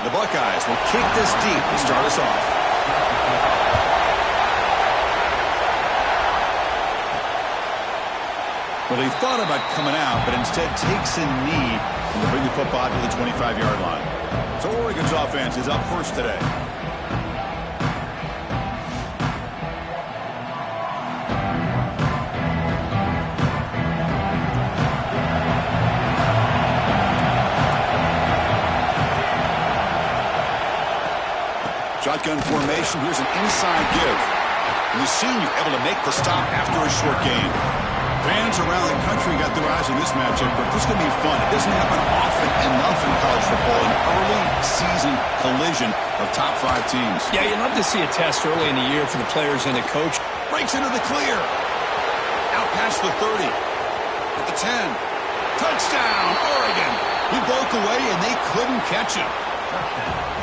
The Buckeyes will kick this deep to start us off. Well, he thought about coming out, but instead takes a knee to bring the football to the 25-yard line. So Oregon's offense is up first today. Shotgun formation. Here's an inside give. And the senior able to make the stop after a short gain. Fans around the country got their eyes on this matchup, but this is going to be fun. It doesn't happen often enough in college football, an early season collision of top 5 teams. Yeah, you'd love to see a test early in the year for the players and the coach. Breaks into the clear. Out past the 30. At the 10. Touchdown, Oregon. He broke away, and they couldn't catch him.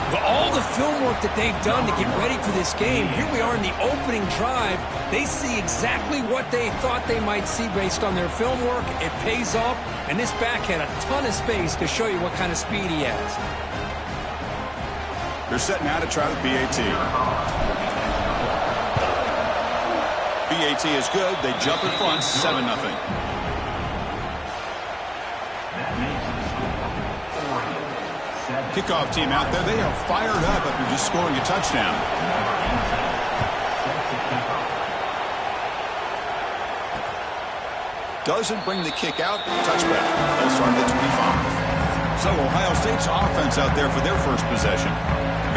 But all the film work that they've done to get ready for this game, here we are in the opening drive. They see exactly what they thought they might see based on their film work. It pays off, and this back had a ton of space to show you what kind of speed he has. They're setting out to try the PAT. PAT is good. They jump in front, 7-0. Kickoff team out there. They are fired up after just scoring a touchdown. Doesn't bring the kick out. Touchback. They'll start at the 25. So Ohio State's offense out there for their first possession.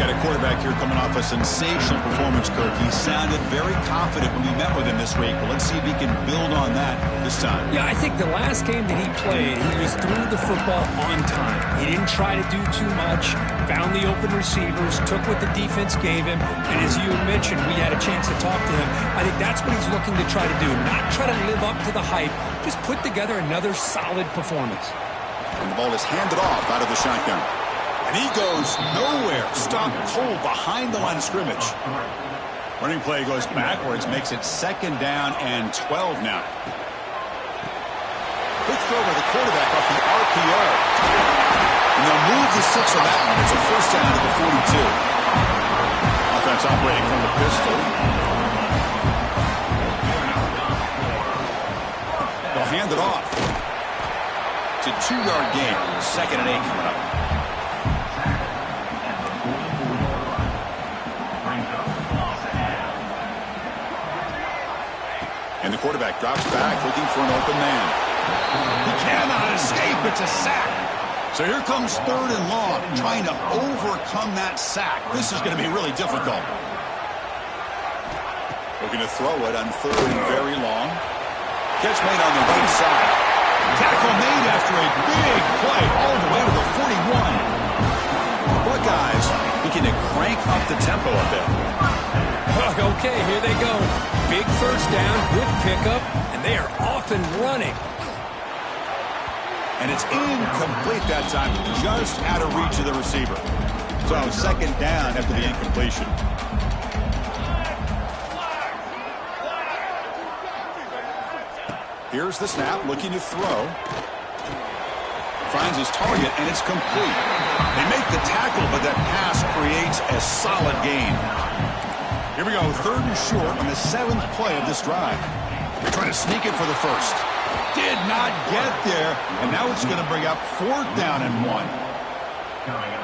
Got a quarterback here coming off a sensational performance, Kirk. He sounded very confident when we met with him this week. But let's see if he can build on that this time. Yeah, I think the last game that he played, he was threw the football on time. He didn't try to do too much, found the open receivers, took what the defense gave him, and as you mentioned, we had a chance to talk to him. I think that's what he's looking to try to do, not try to live up to the hype, just put together another solid performance. And the ball is handed off out of the shotgun. And he goes nowhere. Stopped cold behind the line of scrimmage. Running play goes backwards, makes it 2nd down and 12 now. Quick throw by the quarterback off the RPO. And they'll move the 6 on that one. It's a 1st down to the 42. Offense operating from the pistol. They'll hand it off. It's a 2-yard gain. 2nd and 8 coming up. And the quarterback drops back, looking for an open man. He cannot escape. It's a sack. So here comes 3rd and long, trying to overcome that sack. This is going to be really difficult. Looking to throw it on 3rd and very long. Catch made on the right side. Tackle made after a big play all the way to the 41. Buckeyes looking to crank up the tempo a bit. Okay, here they go. Big 1st down, good pickup, and they are off and running. And it's incomplete that time, just out of reach of the receiver. So 2nd down after the incompletion. Here's the snap, looking to throw. Finds his target, and it's complete. They make the tackle, but that pass creates a solid gain. Here we go, 3rd and short on the 7th play of this drive. They're trying to sneak it for the 1st. Did not get there, and now it's going to bring up 4th down and 1.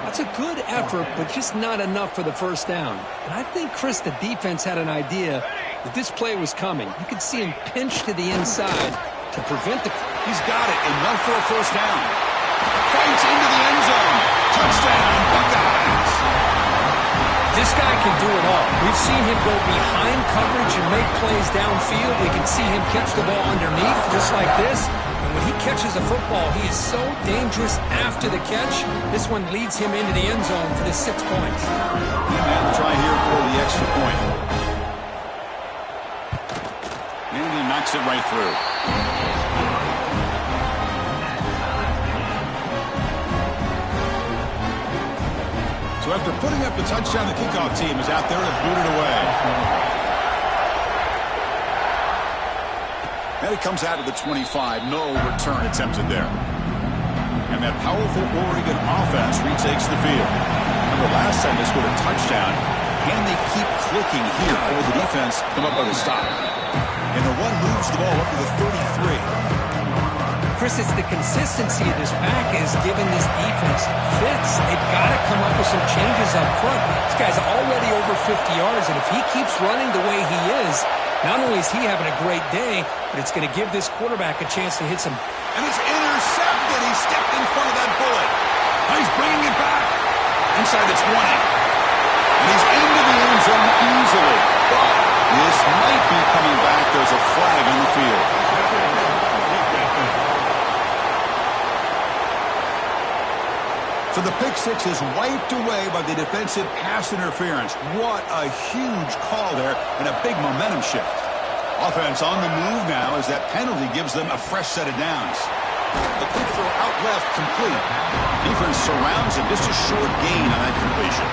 That's a good effort, but just not enough for the 1st down. And I think, Chris, the defense had an idea that this play was coming. You could see him pinch to the inside to prevent the... He's got it, enough for a 1st down. Fights into the end zone. Touchdown, Buckeyes. This guy can do it all. We've seen him go behind coverage and make plays downfield. We can see him catch the ball underneath, just like this. And when he catches a football, he is so dangerous after the catch. This one leads him into the end zone for the 6 points. And we'll try here for the extra point. And he knocks it right through. So after putting up the touchdown, the kickoff team is out there to boot it away. And it comes out of the 25. No return attempted there. And that powerful Oregon offense takes the field. Remember, last time they scored a touchdown. Can they keep clicking here, or will the defense come up with a stop? And the one moves the ball up to the 33. Chris, it's the consistency of this back is giving this defense fits. They've got to come up with some changes up front. This guy's already over 50 yards, and if he keeps running the way he is, not only is he having a great day, but it's going to give this quarterback a chance to hit some. And it's intercepted. He stepped in front of that bullet. Now he's bringing it back inside the 20. And he's into the end zone easily. But this might be coming back. There's a flag on the field. So the pick six is wiped away by the defensive pass interference. What a huge call there and a big momentum shift. Offense on the move now as that penalty gives them a fresh set of downs. The quick throw out left complete. Defense surrounds him. Just a short gain on that completion.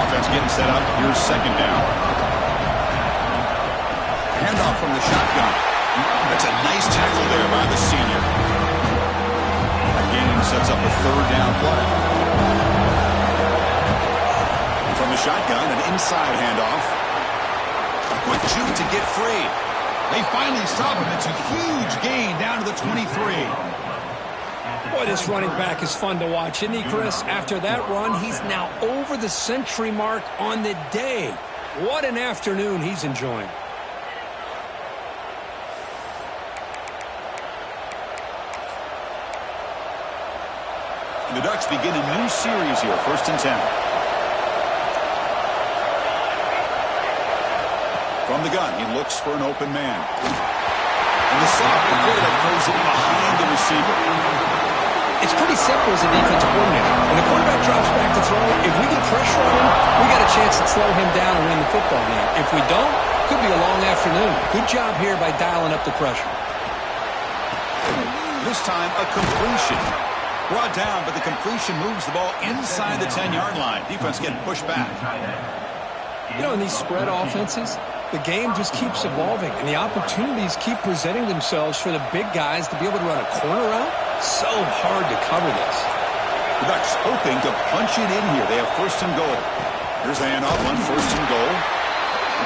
Offense getting set up. Here's second down. Handoff from the shotgun. That's a nice tackle there by the senior. Game sets up a third down play. From the shotgun, an inside handoff. A quick juke to get free. They finally stop him. It's a huge gain down to the 23. Boy, this running back is fun to watch, isn't he, Chris? After that run, he's now over the century mark on the day. What an afternoon he's enjoying. The Ducks begin a new series here, 1st and 10. From the gun, he looks for an open man. And the sophomore quarterback throws it behind the receiver. It's pretty simple as a defensive coordinator. When the quarterback drops back to throw, if we get pressure on him, we got a chance to slow him down and win the football game. If we don't, could be a long afternoon. Good job here by dialing up the pressure. This time, a completion. Brought down, but the completion moves the ball inside the 10-yard line. Defense getting pushed back. You know, in these spread offenses, the game just keeps evolving, and the opportunities keep presenting themselves for the big guys to be able to run a corner out. So hard to cover this. The Ducks hoping to punch it in here. They have 1st and goal. Here's the handoff on 1st and goal.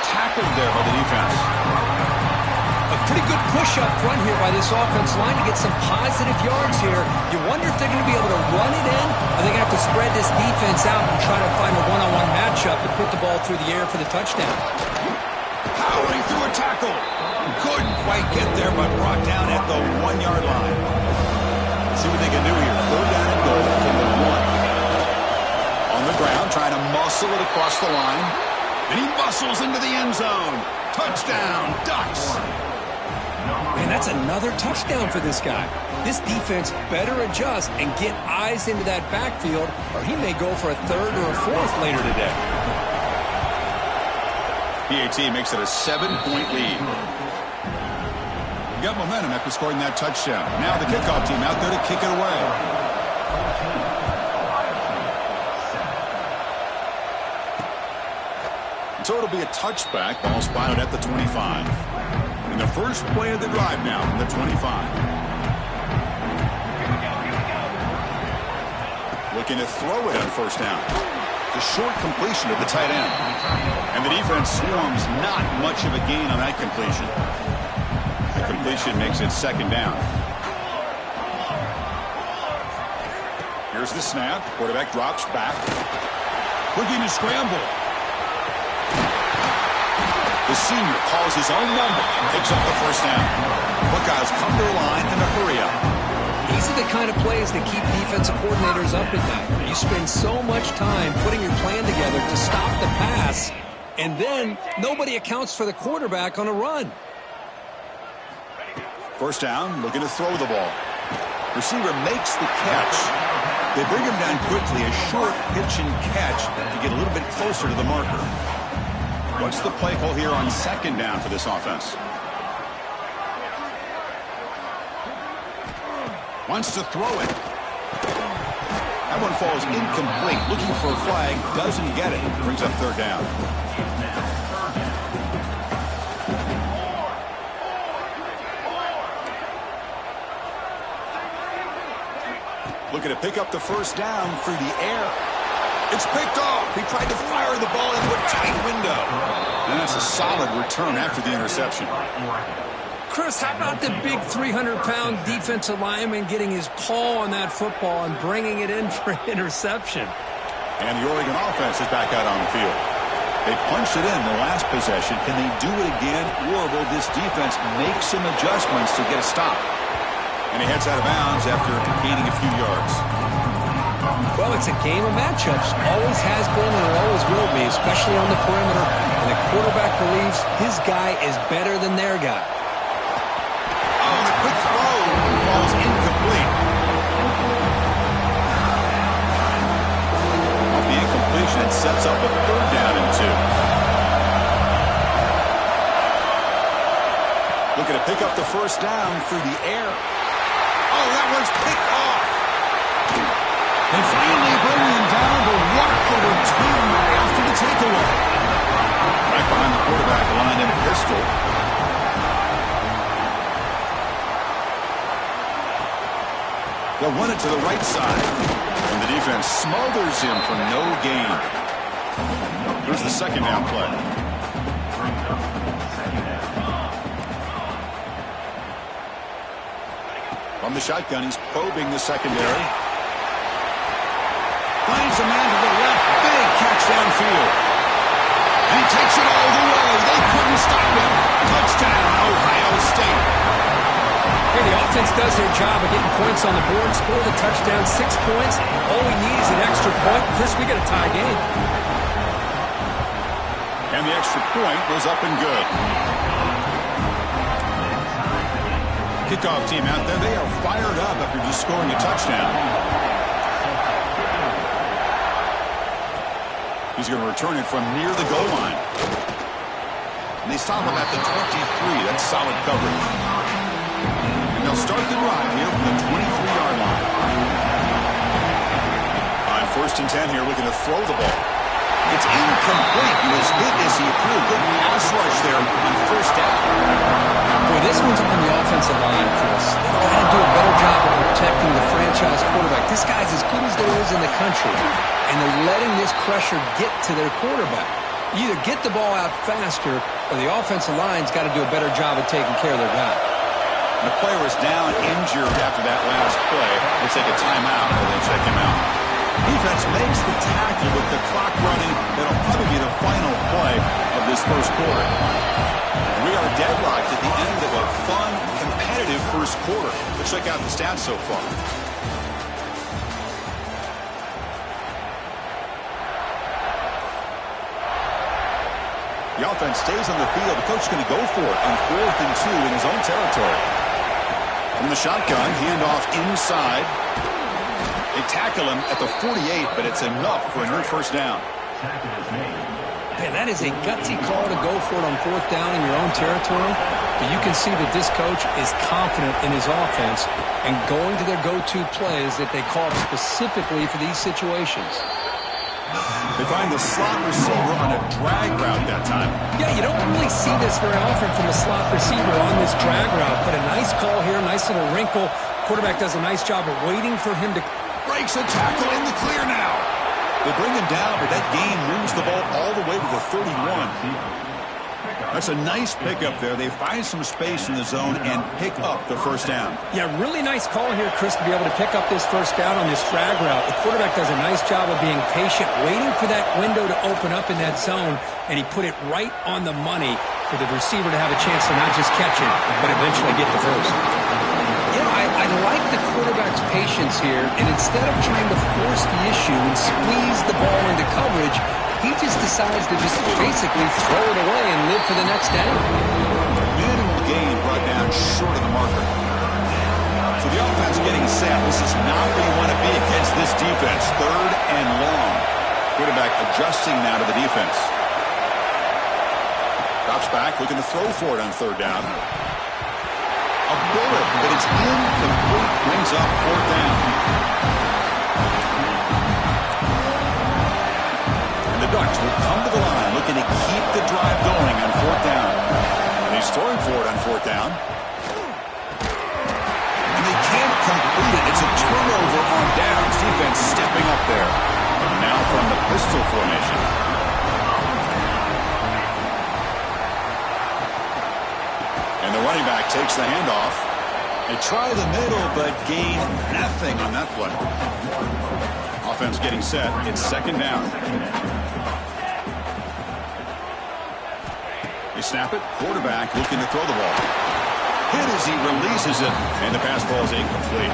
Tackled there by the defense. A pretty good push up front here by this offense line to get some positive yards here. You wonder if they're going to be able to run it in, or they're going to have to spread this defense out and try to find a one-on-one matchup to put the ball through the air for the touchdown. Powering through a tackle. Couldn't quite get there, but brought down at the 1-yard line. Let's see what they can do here. 3rd down and goal from the 1. On the ground, trying to muscle it across the line. And he muscles into the end zone. Touchdown, Ducks. Man, that's another touchdown for this guy. This defense better adjust and get eyes into that backfield, or he may go for a 3rd or a 4th later today. PAT makes it a 7-point lead. Got momentum after scoring that touchdown. Now the kickoff team out there to kick it away. So it'll be a touchback. Ball spotted at the 25. And the first play of the drive now from the 25. Looking to throw it on 1st down. The short completion of the tight end. And the defense swarms not much of a gain on that completion. The completion makes it 2nd down. Here's the snap. Quarterback drops back. Looking to scramble. The senior calls his own number and picks up the 1st down. Buckeyes come to the line in a hurry up. These are the kind of plays that keep defensive coordinators up at night. You spend so much time putting your plan together to stop the pass, and then nobody accounts for the quarterback on a run. 1st down, looking to throw the ball. Receiver makes the catch. They bring him down quickly, a short pitch and catch to get a little bit closer to the marker. What's the play call here on 2nd down for this offense? Wants to throw it. That one falls incomplete. Looking for a flag. Doesn't get it. Brings up 3rd down. Looking to pick up the first down through the air. It's picked off. He tried to fire the ball into a tight window. And that's a solid return after the interception. Chris, how about the big 300-pound defensive lineman getting his paw on that football and bringing it in for an interception? And the Oregon offense is back out on the field. They punched it in the last possession. Can they do it again, or will this defense make some adjustments to get a stop? And he heads out of bounds after gaining a few yards. Well, it's a game of matchups. Always has been and it always will be, especially on the perimeter. And the quarterback believes his guy is better than their guy. Oh, the quick throw falls incomplete. Off the incompletion, it sets up a 3rd down and 2. Looking to pick up the first down through the air. Oh, that one's picked off. They finally bring him down to 1 overturn after the takeaway. Right behind the quarterback, lined in a pistol. They'll run it to the right side. And the defense smothers him for no gain. Here's the 2nd down play. From the shotgun, he's probing the secondary. Finds a man to the left. Big catch downfield. And he takes it all the way. They couldn't stop him. Touchdown, Ohio State. Hey, the offense does their job of getting points on the board, score the touchdown, 6 points. All we need is an extra point. Chris, we got a tie game. And the extra point was up and good. Kickoff team out there, they are fired up after just scoring a touchdown. He's going to return it from near the goal line. And they stop him at the 23. That's solid coverage. And they'll start the drive here from the 23-yard line. On 1st and 10 here, looking to throw the ball. It's incomplete. He was hit as he threw a good pass rush there on 1st down. Boy, this one's on the offensive line, Chris. They've got to do a better job of protecting the franchise quarterback. This guy's as good as there is in the country, and they're letting this pressure get to their quarterback. You either get the ball out faster, or the offensive line's got to do a better job of taking care of their guy. The player is down injured after that last play. They'll take a timeout, or they'll check him out. Defense makes the tackle with the clock running. That'll probably be the final play of this 1st quarter. We are deadlocked at the end of a fun, competitive 1st quarter. Let's check out the stats so far. The offense stays on the field. The coach is going to go for it on 4th and 2 in his own territory. From the shotgun, handoff inside. They tackle him at the 48, but it's enough for a new 1st down. Man, that is a gutsy call to go for it on 4th down in your own territory. But you can see that this coach is confident in his offense and going to their go-to plays that they call specifically for these situations. They find the slot receiver on a drag route that time. Yeah, you don't really see this very often from a slot receiver on this drag route. But a nice call here, nice little wrinkle. Quarterback does a nice job of waiting for him to... Breaks a tackle in the clear now. They bring him down, but that gain moves the ball all the way to the 31. That's a nice pickup there. They find some space in the zone and pick up the 1st down. Yeah, really nice call here, Chris, to be able to pick up this 1st down on this drag route. The quarterback does a nice job of being patient, waiting for that window to open up in that zone, and he put it right on the money for the receiver to have a chance to not just catch it, but eventually get the first. You know, I like the quarterback's patience here, and instead of trying to force the issue and squeeze the ball into coverage, he just decides to just basically throw it away and live for the next down. Minimal gain brought down short of the marker. So the offense getting set. This is not where you want to be against this defense. 3rd and long. Quarterback adjusting now to the defense. Drops back, looking to throw for it on 3rd down. A bullet, but it's incomplete. Brings up 4th down. And the Ducks will come to the line, looking to keep the drive going on 4th down. And he's throwing for it on 4th down. And they can't complete it. It's a turnover on downs. Defense stepping up there. Now from the pistol formation. And the running back takes the handoff. They try the middle, but gain nothing on that play. Offense getting set. It's second down. They snap it. Quarterback looking to throw the ball. Hit as he releases it, and the pass ball is incomplete.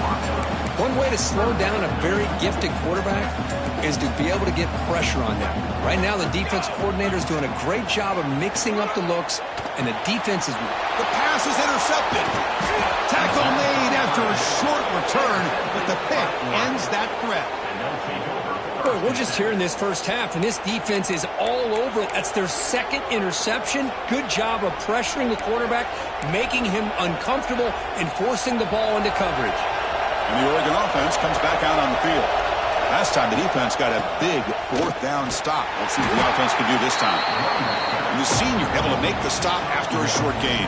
One way to slow down a very gifted quarterback is to be able to get pressure on them. Right now, the defense coordinator is doing a great job of mixing up the looks, and the defense is... The pass is intercepted. Tackle made after a short return, but the pick ends that threat. Boy, we're just here in this first half, and this defense is all over it. That's their second interception. Good job of pressuring the quarterback, making him uncomfortable, and forcing the ball into coverage. And the Oregon offense comes back out on the field. Last time the defense got a big fourth down stop. Let's see what the offense can do this time. And the senior able to make the stop after a short gain.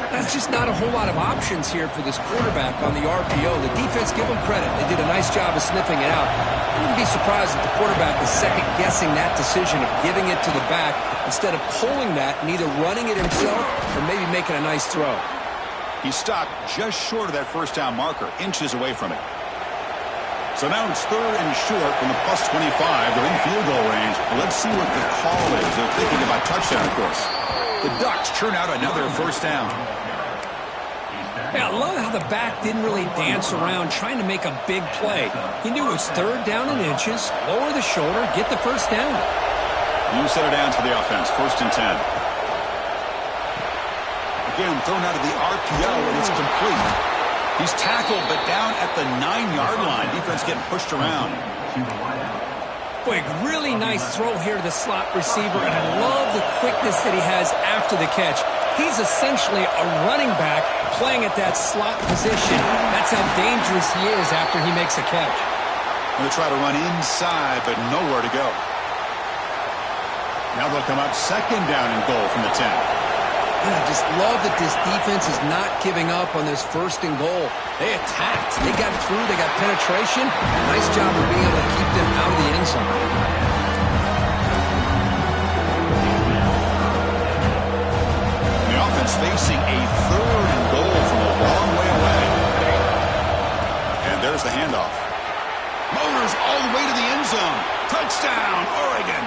That's just not a whole lot of options here for this quarterback on the RPO. The defense, give them credit. They did a nice job of sniffing it out. I wouldn't be surprised if the quarterback is second-guessing that decision of giving it to the back instead of pulling that and either running it himself or maybe making a nice throw. He stopped just short of that first down marker, inches away from it. So now it's third and short from the plus 25. They're in field goal range. Let's see what the call is. They're thinking about touchdown, of course. The Ducks churn out another first down. Yeah, I love how the back didn't really dance around trying to make a big play. He knew it was third down in inches, lower the shoulder, get the first down. New set of downs for the offense, first and 10. Again, thrown out of the RPO, and it's complete. He's tackled, but down at the 9-yard line. Defense getting pushed around. Boy, really nice throw here to the slot receiver, and I love the quickness that he has after the catch. He's essentially a running back playing at that slot position. That's how dangerous he is after he makes a catch. Going to try to run inside, but nowhere to go. Now they'll come up second down and goal from the 10. And I just love that this defense is not giving up on this first and goal. They attacked. They got through. They got penetration. Nice job of being able to keep them out of the end zone. The offense facing a third and goal from a long way away. And there's the handoff. Motors all the way to the end zone. Touchdown, Oregon.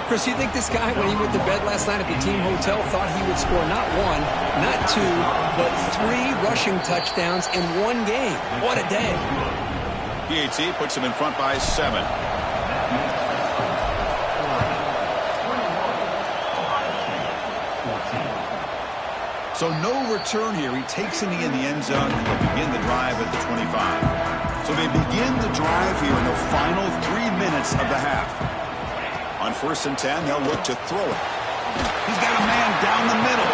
Chris, you think this guy, when he went to bed last night at the team hotel, thought he would score not one, not two, but 3 rushing touchdowns in one game? What a day. PAT puts him in front by 7. So no return here. He takes it in the end zone, and they'll begin the drive at the 25. So they begin the drive here in the final 3 minutes of the half. On first and 10, they'll look to throw it. He's got a man down the middle.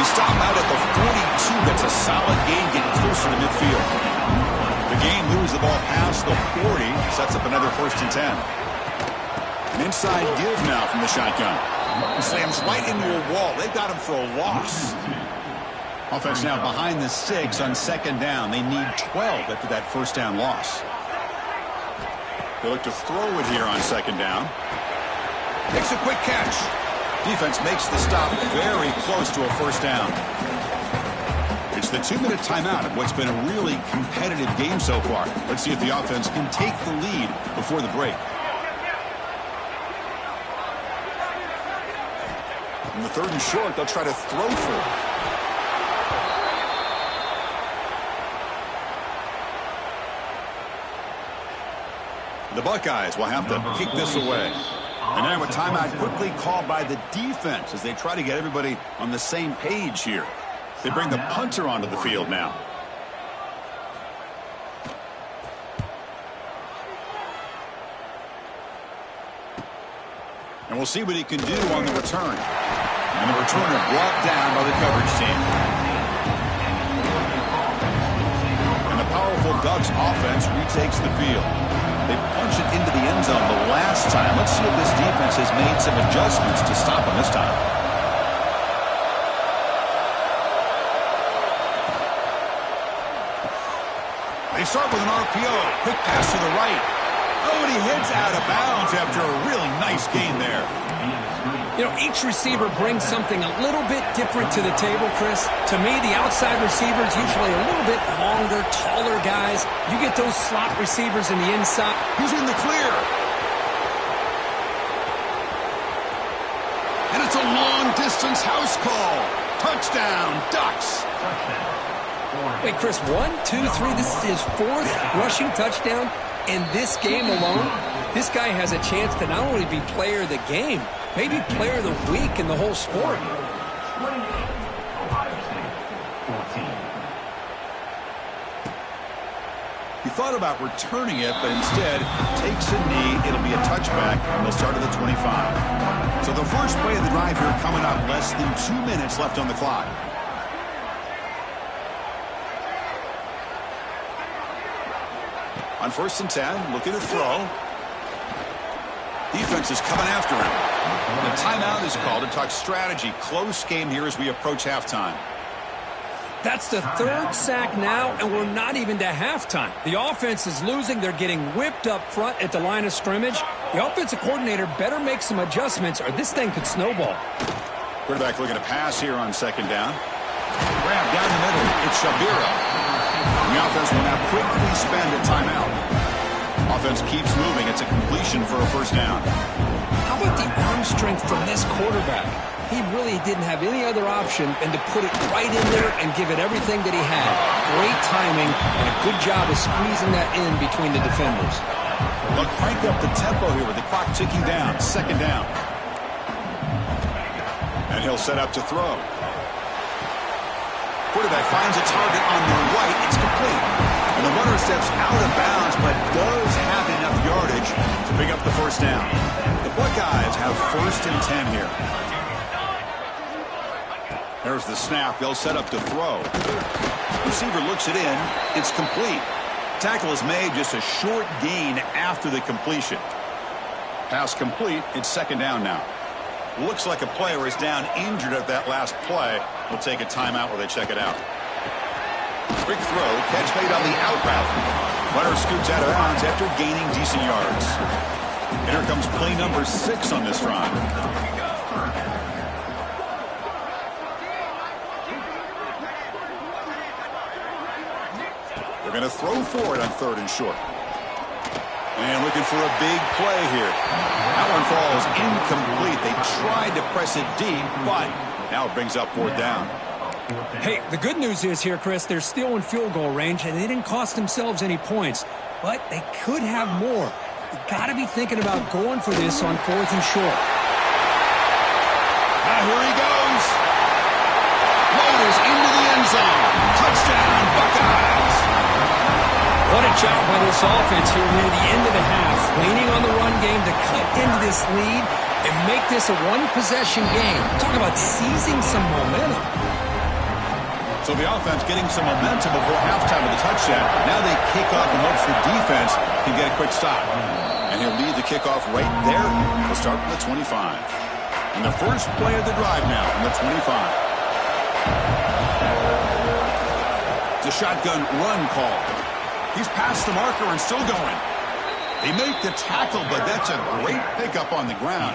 He stopped out at the 42. That's a solid gain, getting closer to midfield. The game moves the ball past the 40. Sets up another first and 10. An inside give now from the shotgun. He slams right into a wall. They got him for a loss. Offense now behind the 6 on second down. They need 12 after that first down loss. They look to throw it here on second down. Makes a quick catch. Defense makes the stop very close to a first down. It's the 2-minute timeout of what's been a really competitive game so far. Let's see if the offense can take the lead before the break. In the third and short, they'll try to throw for it. The Buckeyes will have to kick this away. And now a timeout quickly called by the defense as they try to get everybody on the same page here. They bring the punter onto the field now. And we'll see what he can do on the return. And the returner brought down by the coverage team. And the powerful Ducks offense retakes the field. They punch it into the end zone the last time. Let's see if this defense has made some adjustments to stop them this time. start with an RPO. Quick pass to the right. Oh, and he hits out of bounds after a really nice gain there. You know, each receiver brings something a little bit different to the table, Chris. To me, the outside receivers, usually a little bit longer, taller guys. You get those slot receivers in the inside. He's in the clear. And it's a long-distance house call. Touchdown, Ducks. Wait, Chris, 1, 2, 3. This is his 4th rushing touchdown in this game alone. This guy has a chance to not only be player of the game, maybe player of the week in the whole sport. He thought about returning it, but instead takes a knee. It'll be a touchback, and they'll start at the 25. So the first play of the drive here coming up, less than 2 minutes left on the clock. On 1st and 10, looking to throw. Defense is coming after him. The timeout is called to talk strategy. Close game here as we approach halftime. That's the 3rd sack now, and we're not even to halftime. The offense is losing. They're getting whipped up front at the line of scrimmage. The offensive coordinator better make some adjustments, or this thing could snowball. Quarterback looking to pass here on 2nd down. Grab down the middle. It's Shabira. The offense will now quickly spend a timeout. Offense keeps moving. It's a completion for a 1st down. How about the arm strength from this quarterback? He really didn't have any other option than to put it right in there and give it everything that he had. Great timing and a good job of squeezing that in between the defenders. Look, crank up the tempo here with the clock ticking down. 2nd down. And he'll set up to throw. Quarterback finds a target on the right. It's complete. And the runner steps out of bounds, but does have enough yardage to pick up the 1st down. The Buckeyes have 1st and 10 here. There's the snap. They'll set up to throw. Receiver looks it in. It's complete. Tackle is made, just a short gain after the completion. Pass complete. It's 2nd down now. Looks like a player is down injured at that last play. We'll take a timeout while they check it out. Quick throw. Catch made on the out route. Runner scoots out of bounds after gaining decent yards. And here comes play number 6 on this drive. They're going to throw for it on 3rd and short. And looking for a big play here. That one falls incomplete. They tried to press it deep, but now it brings up 4th down. Hey, the good news is here, Chris, they're still in field goal range, and they didn't cost themselves any points. But they could have more. You got to be thinking about going for this on 4th and short. Now here he goes. Loaders into the end zone. Touchdown, Buckeyes. What a job by this offense here near the end of the half, leaning on the run game to cut into this lead and make this a one-possession game. Talk about seizing some momentum. So the offense getting some momentum before halftime with the touchdown. Now they kick off in hopes the defense can get a quick stop. And he'll lead the kickoff right there. We'll start from the 25. And the first play of the drive now from the 25. It's a shotgun run call. He's past the marker and still going. They make the tackle, but that's a great pickup on the ground.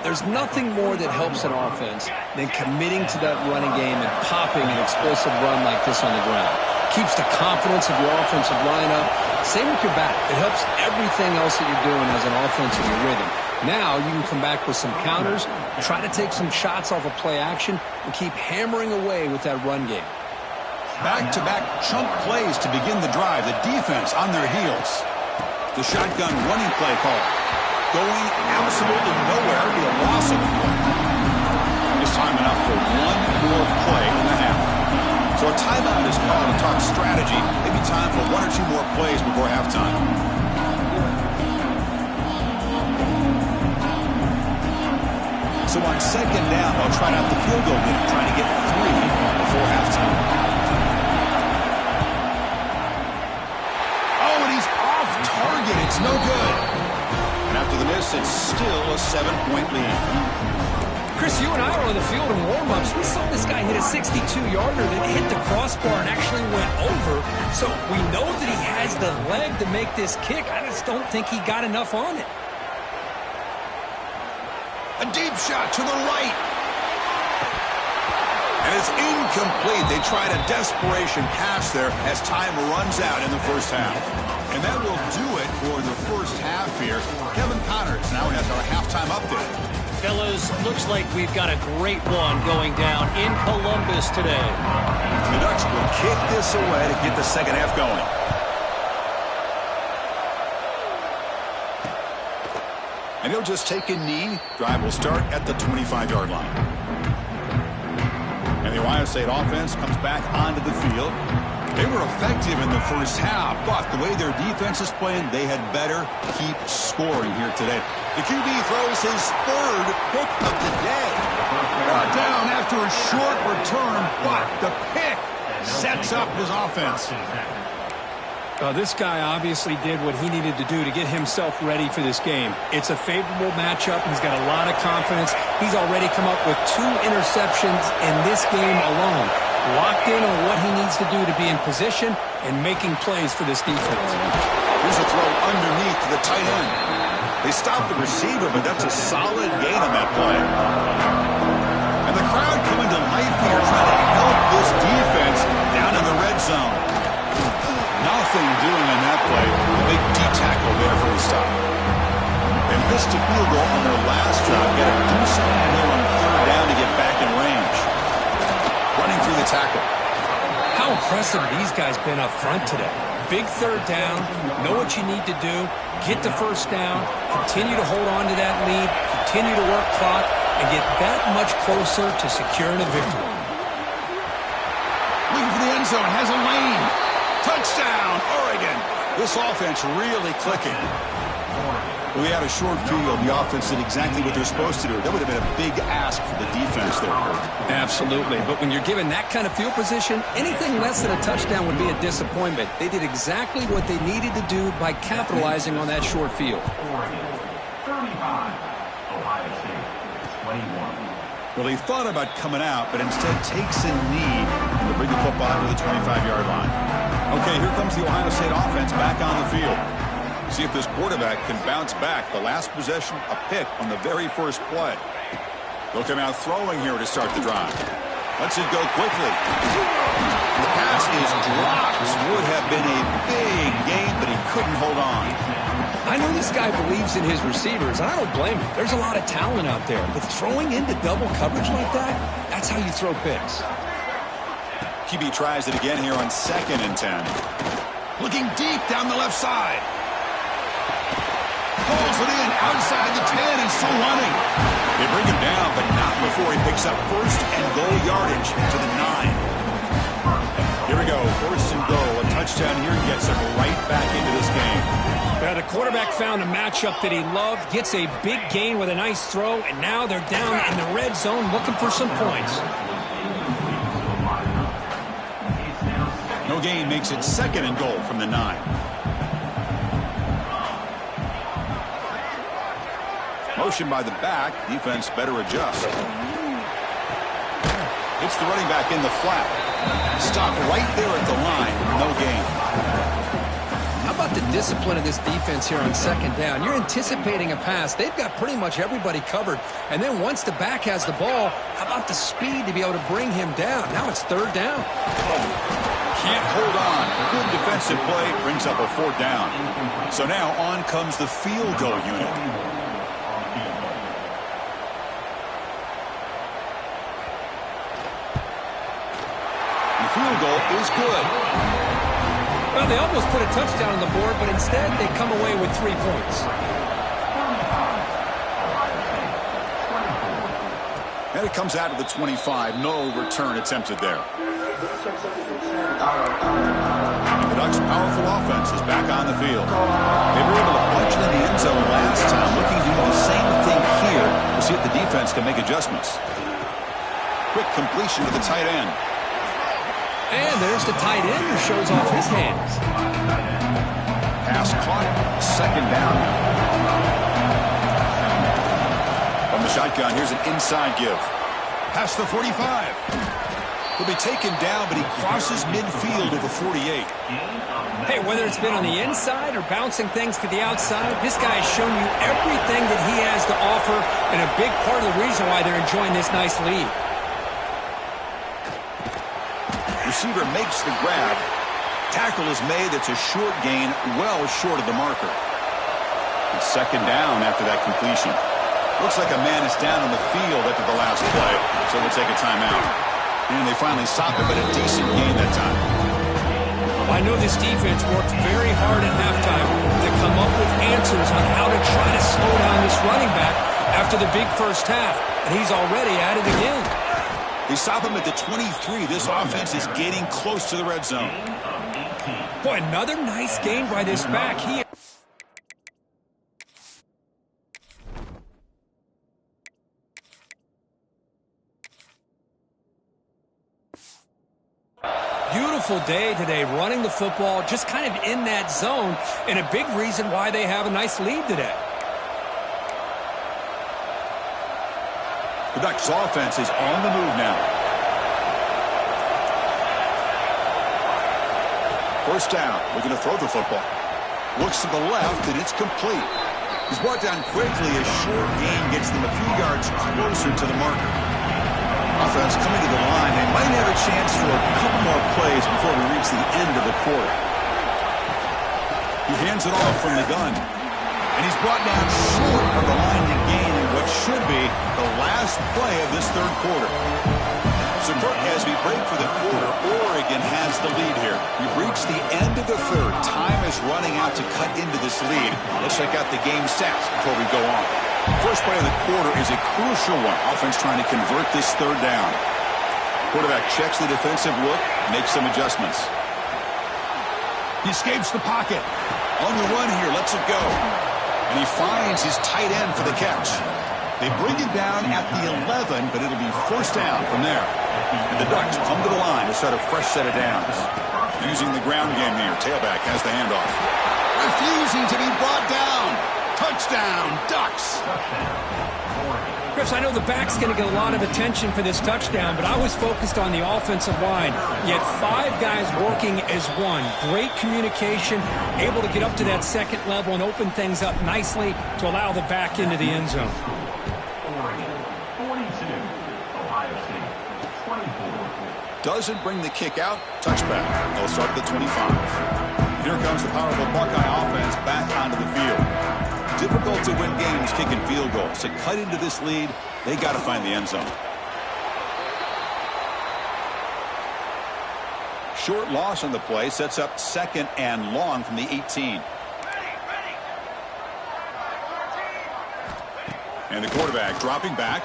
There's nothing more that helps an offense than committing to that running game and popping an explosive run like this on the ground. Keeps the confidence of your offensive lineup. Same with your back. It helps everything else that you're doing as an offense in your rhythm. Now you can come back with some counters, try to take some shots off of play action, and keep hammering away with that run game. Back-to-back chunk plays to begin the drive. The defense on their heels. The shotgun running play call. Going absolutely nowhere. It'll be a loss of the play. It's time enough for one more play in the half. So a timeout is called to talk strategy. Maybe time for 1 or 2 more plays before halftime. So on 2nd down, they'll try out the field goal unit, trying to get 3 before halftime. Target, it's no good. And after the miss, it's still a 7-point lead. Chris, you and I were on the field in warm-ups. We saw this guy hit a 62-yarder that hit the crossbar and actually went over. So we know that he has the leg to make this kick. I just don't think he got enough on it. A deep shot to the right. And it's incomplete. They tried a desperation pass there as time runs out in the first half. And that will do it for the first half here. Kevin Connors now has our halftime update. Fellas, looks like we've got a great one going down in Columbus today. The Ducks will kick this away to get the second half going. And he'll just take a knee. Drive will start at the 25-yard line. And the Ohio State offense comes back onto the field. They were effective in the first half, but the way their defense is playing, they had better keep scoring here today. The QB throws his third pick of the day. Brought down after a short return, but the pick sets up his offense. This guy obviously did what he needed to do to get himself ready for this game. It's a favorable matchup. He's got a lot of confidence. He's already come up with 2 interceptions in this game alone. Locked in on what he needs to do to be in position and making plays for this defense. Here's a throw underneath to the tight end. They stopped the receiver, but that's a solid gain on that play. And the crowd coming to life here trying to help this defense down in the red zone. Nothing doing on that play. A big D tackle there for the stop. They missed a field goal on their last drive. Got to do something here on third down to get back in range. Running through the tackle. How impressive these guys been up front today. Big third down, know what you need to do, get the first down, continue to hold on to that lead, continue to work clock, and get that much closer to securing a victory. Looking for the end zone, has a lane. Touchdown, Oregon. This offense really clicking. We had a short field. The offense did exactly what they're supposed to do. That would have been a big ask for the defense there, Kurt. Absolutely. But when you're given that kind of field position, anything less than a touchdown would be a disappointment. They did exactly what they needed to do by capitalizing on that short field. Well, he thought about coming out, but instead takes a knee to bring the football to the 25-yard line. Okay, here comes the Ohio State offense back on the field. See if this quarterback can bounce back. The last possession, a pick on the very first play. They'll come out throwing here to start the drive. Lets it go quickly. The pass is dropped. Would have been a big gain, but he couldn't hold on. I know this guy believes in his receivers, and I don't blame him. There's a lot of talent out there, but throwing into double coverage like that, that's how you throw picks. QB tries it again here on 2nd and 10. Looking deep down the left side. Pulls it in outside the 10 and still running. They bring him down, but not before he picks up first and goal yardage to the 9. Here we go, first and goal. A touchdown here gets him right back into this game. Now the quarterback found a matchup that he loved, gets a big gain with a nice throw, and now they're down in the red zone looking for some points. No gain makes it 2nd and goal from the 9. Motion by the back. Defense better adjust. It's the running back in the flat. Stop right there at the line. No gain. How about the discipline of this defense here on 2nd down? You're anticipating a pass. They've got pretty much everybody covered. And then once the back has the ball, how about the speed to be able to bring him down? Now it's 3rd down. Can't hold on. Good defensive play brings up a 4th down. So now on comes the field goal unit. Field goal is good. Well, they almost put a touchdown on the board, but instead they come away with 3 points. And it comes out of the 25. No return attempted there. The Ducks' powerful offense is back on the field. They were able to punch it in the end zone last time, looking to do the same thing here to see if the defense can make adjustments. Quick completion to the tight end. And there's the tight end who shows off his hands. Pass caught. 2nd down. From the shotgun. shotgun. Here's an inside give. Past the 45. He'll be taken down, but he crosses midfield of the 48. Hey, whether it's been on the inside or bouncing things to the outside, this guy has shown you everything that he has to offer, and a big part of the reason why they're enjoying this nice lead. Receiver makes the grab. Tackle is made. That's a short gain, well short of the marker. It's second down after that completion. Looks like a man is down on the field after the last play, so we'll take a timeout. And they finally stop it, but a decent gain that time. I know this defense worked very hard at halftime to come up with answers on how to try to slow down this running back after the big first half, and he's already at it again. They stop him at the 23. This offense is getting close to the red zone. Boy, another nice gain by this back. Beautiful day today, running the football, just kind of in that zone, and a big reason why they have a nice lead today. The Ducks' offense is on the move now. First down, looking to throw the football. Looks to the left, and it's complete. He's brought down quickly. A short gain gets them a few yards closer to the marker. Offense coming to the line. They might have a chance for a couple more plays before we reach the end of the quarter. He hands it off from the gun. And he's brought down short of the line to gain in what should be the last play of this third quarter. So, Kirk, as we break for the quarter, Oregon has the lead here. We've reached the end of the third. Time is running out to cut into this lead. Let's check out the game stats before we go on. First play of the quarter is a crucial one. Offense trying to convert this third down. Quarterback checks the defensive look, makes some adjustments. He escapes the pocket. On the run here, lets it go. And he finds his tight end for the catch. They bring it down at the 11, but it'll be first down from there. And the Ducks come to the line to start a fresh set of downs. Using the ground game here, tailback has the handoff. Refusing to be brought down. Touchdown, Ducks. Chris, I know the back's going to get a lot of attention for this touchdown, but I was focused on the offensive line. Yet 5 guys working as one. Great communication, able to get up to that second level and open things up nicely to allow the back into the end zone. Doesn't bring the kick out. Touchback. They'll start at the 25. Here comes the powerful Buckeye offense back onto the field. Difficult to win games kicking field goals. To cut into this lead, they got to find the end zone. Short loss on the play sets up second and long from the 18. And the quarterback dropping back.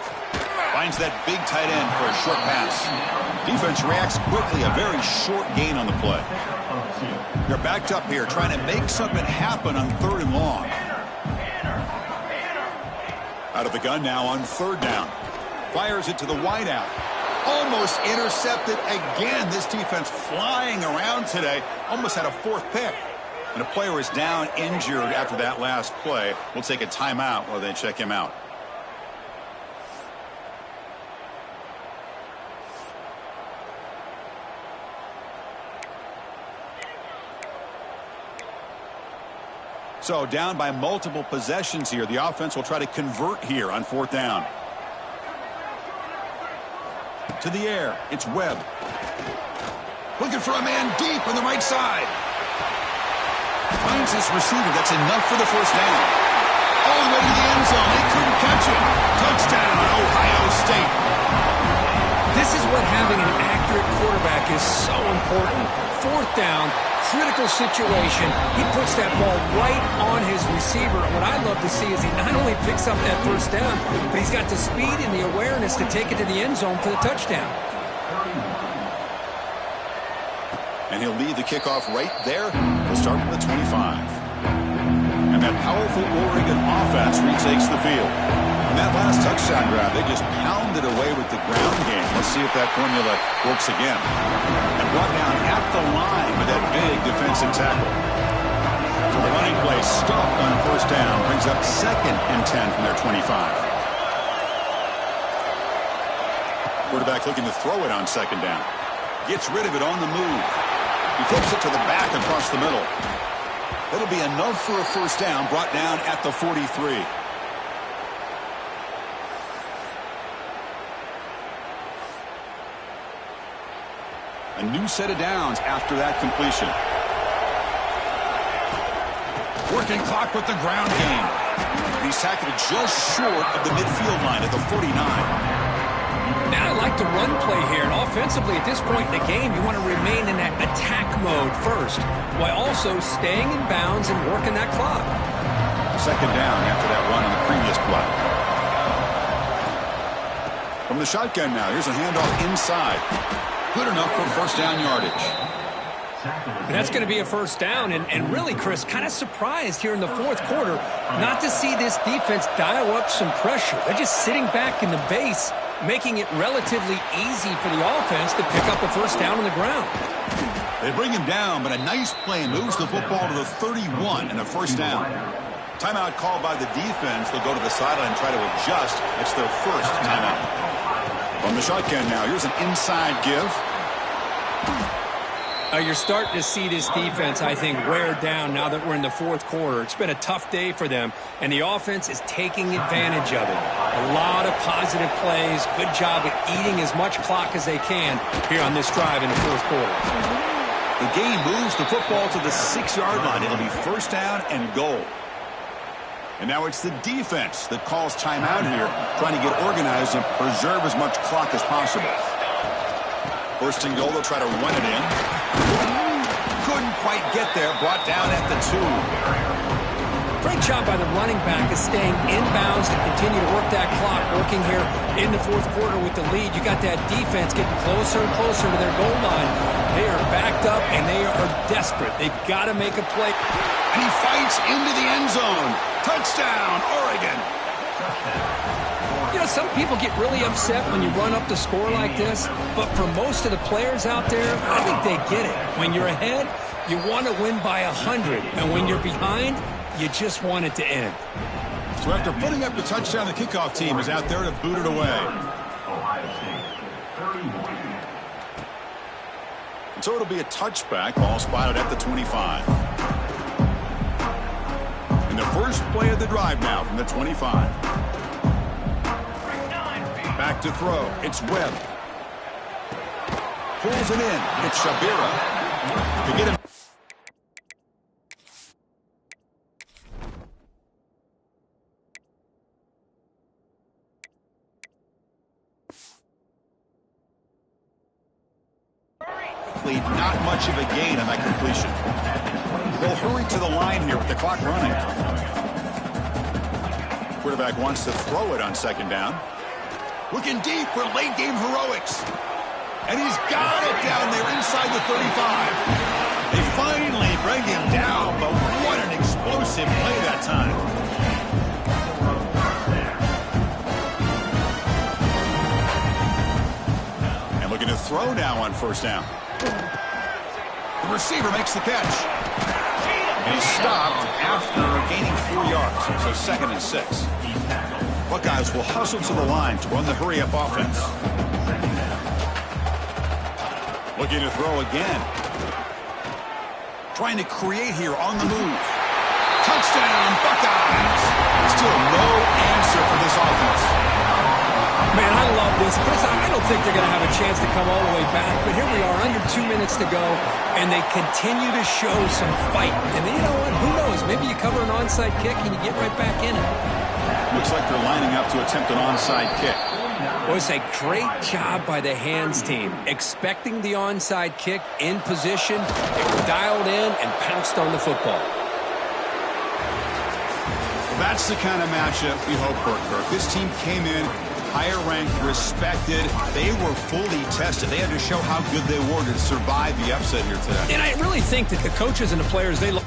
Finds that big tight end for a short pass. Defense reacts quickly. A very short gain on the play. They're backed up here trying to make something happen on third and long. Out of the gun now on third down. Fires it to the wideout. Almost intercepted again. This defense flying around today. Almost had a fourth pick. And a player is down injured after that last play. We'll take a timeout while they check him out. So down by multiple possessions here. The offense will try to convert here on fourth down. To the air. It's Webb. Looking for a man deep on the right side. Finds this receiver. That's enough for the first down. All the way to the end zone. They couldn't catch him. Touchdown, Ohio State. This is what having an accurate quarterback is so important. Fourth down, critical situation. He puts that ball right on his receiver. What I love to see is he not only picks up that first down, but he's got the speed and the awareness to take it to the end zone for the touchdown. And he'll lead the kickoff right there. He'll start from the 25. And that powerful Oregon offense retakes the field. And that last touchdown drive, they just pounded away with the ground game. Let's see if that formula works again. And brought down at the line with that big defensive tackle. So the running play stopped on first down, brings up second and 10 from their 25. Quarterback looking to throw it on second down. Gets rid of it on the move. He flips it to the back across the middle. It'll be enough for a first down, brought down at the 43. A new set of downs after that completion. Working clock with the ground game. He's tackled just short of the midfield line at the 49. Now I like the run play here, and offensively at this point in the game, you want to remain in that attack mode first, while also staying in bounds and working that clock. Second down after that run on the previous play. From the shotgun now, here's a handoff inside. Good enough for first down yardage. That's going to be a first down, and really, Chris, kind of surprised here in the fourth quarter not to see this defense dial up some pressure. They're just sitting back in the base, making it relatively easy for the offense to pick up a first down on the ground. They bring him down, but a nice play moves the football to the 31 and a first down. Timeout called by the defense. They'll go to the sideline and try to adjust. It's their first timeout. From the shotgun now, here's an inside give. You're starting to see this defense, I think, wear down now that we're in the fourth quarter. It's been a tough day for them, and the offense is taking advantage of it. A lot of positive plays. Good job at eating as much clock as they can here on this drive in the fourth quarter. The game moves the football to the 6-yard line. It'll be first down and goal. And now it's the defense that calls timeout here, trying to get organized and preserve as much clock as possible. First and goal, they'll try to run it in. Couldn't quite get there, brought down at the 2. Great job by the running back is staying inbounds to continue to work that clock, working here in the fourth quarter with the lead. You got that defense getting closer and closer to their goal line. They are backed up, and they are desperate. They've got to make a play. And he fights into the end zone. Touchdown, Oregon. You know, some people get really upset when you run up the score like this, but for most of the players out there, I think they get it. When you're ahead, you want to win by 100, and when you're behind, you just want it to end. So after putting up the touchdown, the kickoff team is out there to boot it away. And so it'll be a touchback, ball spotted at the 25. And the first play of the drive now from the 25. Back to throw. It's Webb. Pulls it in. It's Shabira. To get him. Not much of a gain on that completion. They'll hurry to the line here with the clock running. Quarterback wants to throw it on second down. Looking deep for late game heroics. And he's got it down there inside the 35. They finally bring him down, but what an explosive play that time. And looking to throw now on first down. The receiver makes the catch. And he's stopped after gaining 4 yards. So second and 6. Buckeyes will hustle to the line to run the hurry-up offense. Looking to throw again. Trying to create here on the move. Touchdown, Buckeyes! Still no answer for this offense. Man, I love this. Chris, I don't think they're going to have a chance to come all the way back, but here we are, under 2 minutes to go, and they continue to show some fight. And then, you know what? Who knows? Maybe you cover an onside kick and you get right back in it. Looks like they're lining up to attempt an onside kick. Well, it's a great job by the hands team. Expecting the onside kick in position, they were dialed in and pounced on the football. That's the kind of matchup we hope for, Kirk. This team came in higher ranked, respected. They were fully tested. They had to show how good they were to survive the upset here today. And I really think that the coaches and the players, they look